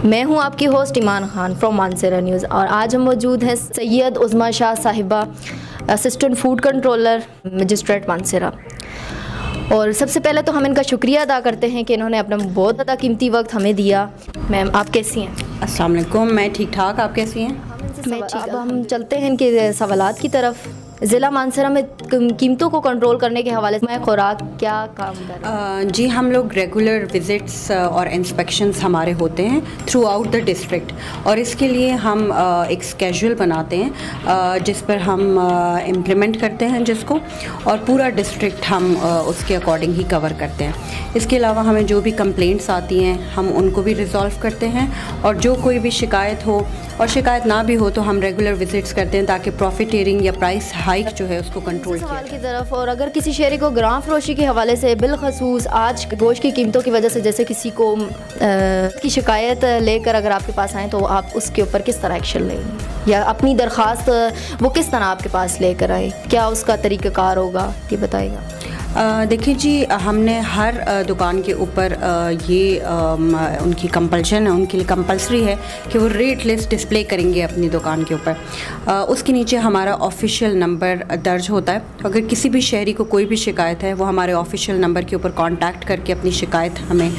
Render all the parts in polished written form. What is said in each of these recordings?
मैं हूं आपकी host Iman Khan from Mansehra news और आज हम मौजूद हैं Syed Uzma Shah sahiba, assistant food controller, magistrate Mansehra. और सबसे पहले तो हम इनका शुक्रिया अदा करते हैं कि इन्होंने अपना बहुत ज़्यादा कीमती वक्त हमें दिया। मैम आप कैसी हैं? अस्सलाम वालेकुम, मैं ठीक ठाक, आप कैसी हैं? मैं ठीक। अब हम चलते हैं इनके सवालात की तरफ। ज़िला मानसरा में कीमतों को कंट्रोल करने के हवाले से खुराक क्या काम कर रहा है? जी, हम लोग रेगुलर विज़िट्स और इंस्पेक्शंस हमारे होते हैं थ्रू आउट द डिस्ट्रिक्ट, और इसके लिए हम एक स्केड्यूल बनाते हैं जिस पर हम इम्प्लीमेंट करते हैं जिसको, और पूरा डिस्ट्रिक्ट हम उसके अकॉर्डिंग ही कवर करते हैं। इसके अलावा हमें जो भी कंप्लेंट्स आती हैं हम उनको भी रिज़ॉल्व करते हैं, और जो कोई भी शिकायत हो और शिकायत ना भी हो तो हम रेगुलर विज़िट्स करते हैं ताकि प्रॉफिटेरिंग या प्राइस हाइक जो है उसको कंट्रोल किया की तरफ। और अगर किसी शहरी को ग्राम फरोशी के हवाले से बिलखसूस आज गोश्त की कीमतों की वजह से जैसे किसी को की शिकायत लेकर अगर आपके पास आए तो आप उसके ऊपर किस तरह एक्शन लेंगे, या अपनी दरख्वास्त वो किस तरह आपके पास लेकर आए, क्या उसका तरीक़ाकार होगा, ये बताइएगा। देखिए जी, हमने हर दुकान के ऊपर ये उनकी कंपल्शन है, उनके लिए कंपल्सरी है कि वो रेट लिस्ट डिस्प्ले करेंगे अपनी दुकान के ऊपर। उसके नीचे हमारा ऑफिशियल नंबर दर्ज होता है। अगर किसी भी शहरी को कोई भी शिकायत है वो हमारे ऑफिशियल नंबर के ऊपर कांटेक्ट करके अपनी शिकायत हमें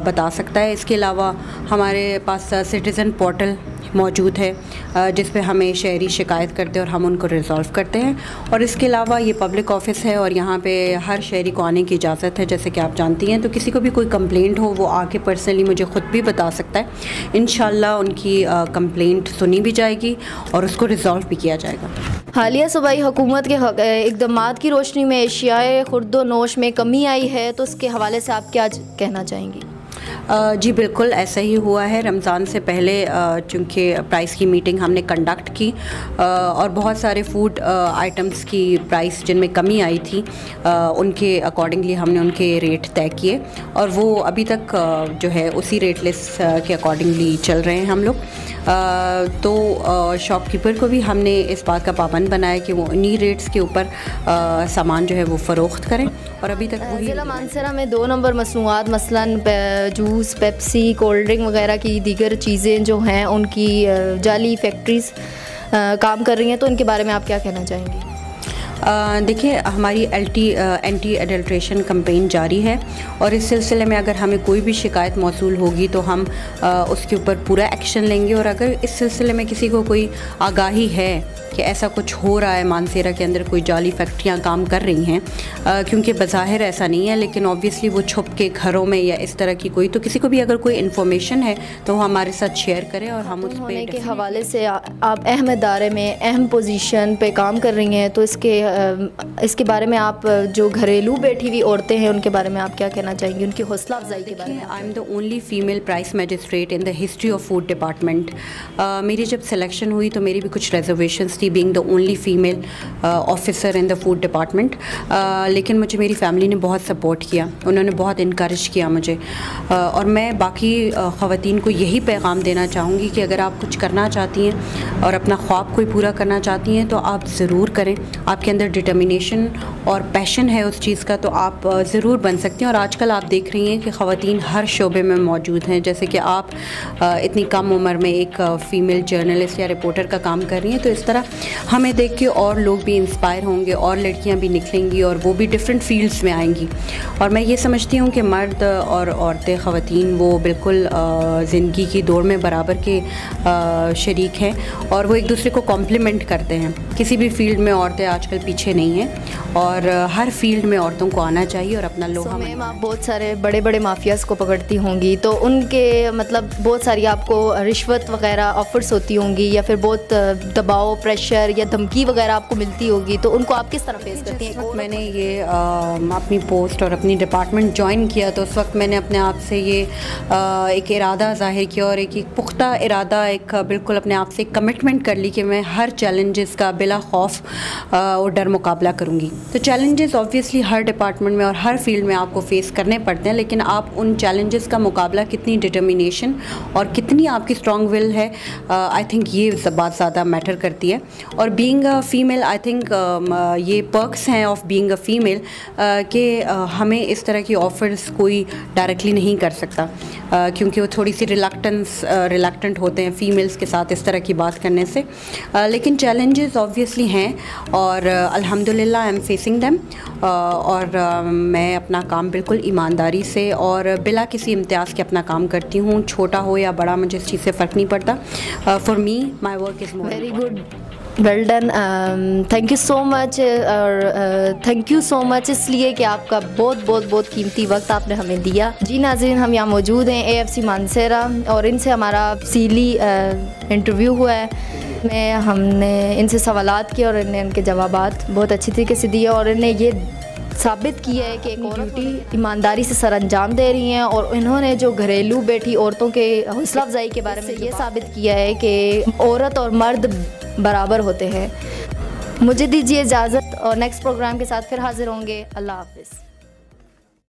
बता सकता है। इसके अलावा हमारे पास सिटीज़न पोर्टल मौजूद है जिस पे हमें शहरी शिकायत करते हैं और हम उनको रिज़ॉल्व करते हैं। और इसके अलावा ये पब्लिक ऑफिस है और यहाँ पे हर शहरी को आने की इजाज़त है, जैसे कि आप जानती हैं। तो किसी को भी कोई कंप्लेंट हो वो आके पर्सनली मुझे ख़ुद भी बता सकता है। इंशाल्लाह उनकी कंप्लेंट सुनी भी जाएगी और उसको रिज़ॉल्व भी किया जाएगा। हालिया सूबाई हुकूमत के इक़दामात की रोशनी में एशियाए खुर्दो नोश में कमी आई है, तो उसके हवाले से आप क्या कहना चाहेंगी? जी बिल्कुल ऐसा ही हुआ है। रमज़ान से पहले चूँकि प्राइस की मीटिंग हमने कंडक्ट की और बहुत सारे फूड आइटम्स की प्राइस जिनमें कमी आई थी उनके अकॉर्डिंगली हमने उनके रेट तय किए, और वो अभी तक जो है उसी रेट लिस्ट के अकॉर्डिंगली चल रहे हैं हम लोग। तो शॉपकीपर को भी हमने इस बात का पाबंद बनाया कि वो इन्हीं रेट्स के ऊपर सामान जो है वो फ़रोख्त करें, और अभी तक वही। ज़िला मानसरा में 2 नंबर मसनूआत मसलन जूस, पेप्सी, कोल्ड ड्रिंक वगैरह की दीगर चीज़ें जो हैं उनकी जाली फैक्ट्रीज़ काम कर रही हैं, तो उनके बारे में आप क्या कहना चाहेंगी? देखिए, हमारी एंटी एडल्ट्रेशन कैंपेन जारी है, और इस सिलसिले में अगर हमें कोई भी शिकायत मौसूल होगी तो हम उसके ऊपर पूरा एक्शन लेंगे। और अगर इस सिलसिले में किसी को कोई आगाही है कि ऐसा कुछ हो रहा है, मानसरा के अंदर कोई जाली फैक्ट्रियां काम कर रही हैं, क्योंकि बज़ाहिर ऐसा नहीं है लेकिन ऑब्वियसली वो छुप के घरों में या इस तरह की कोई, तो किसी को भी अगर कोई इन्फॉर्मेशन है तो वो हमारे साथ शेयर करें और हम उस पे के हवाले से आप अहम इदारे में अहम पोजीशन पे काम कर रही हैं, तो इसके बारे में आप जो घरेलू बैठी हुई औरतें हैं उनके बारे में आप क्या कहना चाहेंगी, उनकी हौसला अफजाई के बारे में? I am the only female price magistrate in the history of food department. मेरी जब सिलेक्शन हुई तो मेरी भी कुछ रिजर्वेशंस थी, being the only female officer in the food department, लेकिन मुझे मेरी फैमिली ने बहुत सपोर्ट किया, उन्होंने बहुत इनकरेज किया मुझे। और मैं बाकी ख़वातीन को यही पैगाम देना चाहूँगी कि अगर आप कुछ करना चाहती हैं और अपना ख्वाब कोई पूरा करना चाहती हैं तो आप ज़रूर करें। आपके अंदर डिटर्मिनेशन और पैशन है उस चीज़ का तो आप ज़रूर बन सकती हैं। और आजकल आप देख रही हैं कि ख़वातीन हर शोबे में मौजूद हैं, जैसे कि आप इतनी कम उम्र में एक फ़ीमेल जर्नलिस्ट या रिपोर्टर का काम कर रही हैं, तो इस तरह हमें देख के और लोग भी इंस्पायर होंगे और लड़कियां भी निकलेंगी और वो भी डिफरेंट फील्ड्स में आएंगी। और मैं ये समझती हूँ कि मर्द और औरतें, ख़वातीन वो बिल्कुल ज़िंदगी की दौड़ में बराबर के शरीक हैं और वो एक दूसरे को कॉम्प्लीमेंट करते हैं। किसी भी फील्ड में औरतें आजकल पीछे नहीं हैं और हर फील्ड में औरतों को आना चाहिए और अपना लोहा। मैम, आप बहुत सारे बड़े बड़े माफियाज़ को पकड़ती होंगी, तो उनके मतलब बहुत सारी आपको रिश्वत वगैरह ऑफर्स होती होंगी या फिर बहुत दबाव, प्रेशर या धमकी वगैरह आपको मिलती होगी, तो उनको आप किस तरह फेस करती हैं? मैंने ये अपनी पोस्ट और अपनी डिपार्टमेंट ज्वाइन किया तो उस वक्त मैंने अपने आप से ये एक इरादा ज़ाहिर किया और एक पुख्ता इरादा, एक बिल्कुल अपने आप से कमिटमेंट कर ली कि मैं हर चैलेंजेस का बिला खौफ और डर मुकाबला करूँगी। तो चैलेंजेस ऑब्वियसली हर डिपार्टमेंट में और हर फील्ड में आपको फेस करने पड़ते हैं, लेकिन आप उन चैलेंजेस का मुकाबला कितनी डिटर्मिनेशन और कितनी आपकी स्ट्रॉन्ग विल है, आई थिंक ये बात ज़्यादा मैटर करती है। और being a female, I think ये पर्क्स हैं ऑफ बीइंग अ फीमेल कि हमें इस तरह की ऑफ़र्स कोई डायरेक्टली नहीं कर सकता, क्योंकि वो थोड़ी सी रिलक्टेंट होते हैं फीमेल्स के साथ इस तरह की बात करने से। लेकिन चैलेंजेस ऑब्वियसली हैं और अल्हम्दुलिल्लाह आई एम फेसिंग देम, और मैं अपना काम बिल्कुल ईमानदारी से और बिला किसी इम्तियाज़ के अपना काम करती हूँ। छोटा हो या बड़ा, मुझे इस चीज़ से फ़र्क नहीं पड़ता। For me my work is more. Very good, well done, thank you so much. और थैंक यू सो मच इसलिए कि आपका बहुत बहुत बहुत कीमती वक्त आपने हमें दिया। जी नाज़रीन, हम यहाँ मौजूद हैं AFC मानसेरा और इनसे हमारा सीली इंटरव्यू हुआ है। हमने इनसे सवालात किए और इन्हें उनके जवाबात बहुत अच्छी तरीके से दिए और इन्हें ये साबित किया है कि एक ड्यूटी ईमानदारी से सर अंजाम दे रही हैं, और इन्होंने जो घरेलू बैठी औरतों के हौसला अफजाई के बारे में ये साबित किया है कि औरत और मर्द बराबर होते हैं। मुझे दीजिए इजाज़त और नेक्स्ट प्रोग्राम के साथ फिर हाजिर होंगे। अल्लाह हाफ़िज़।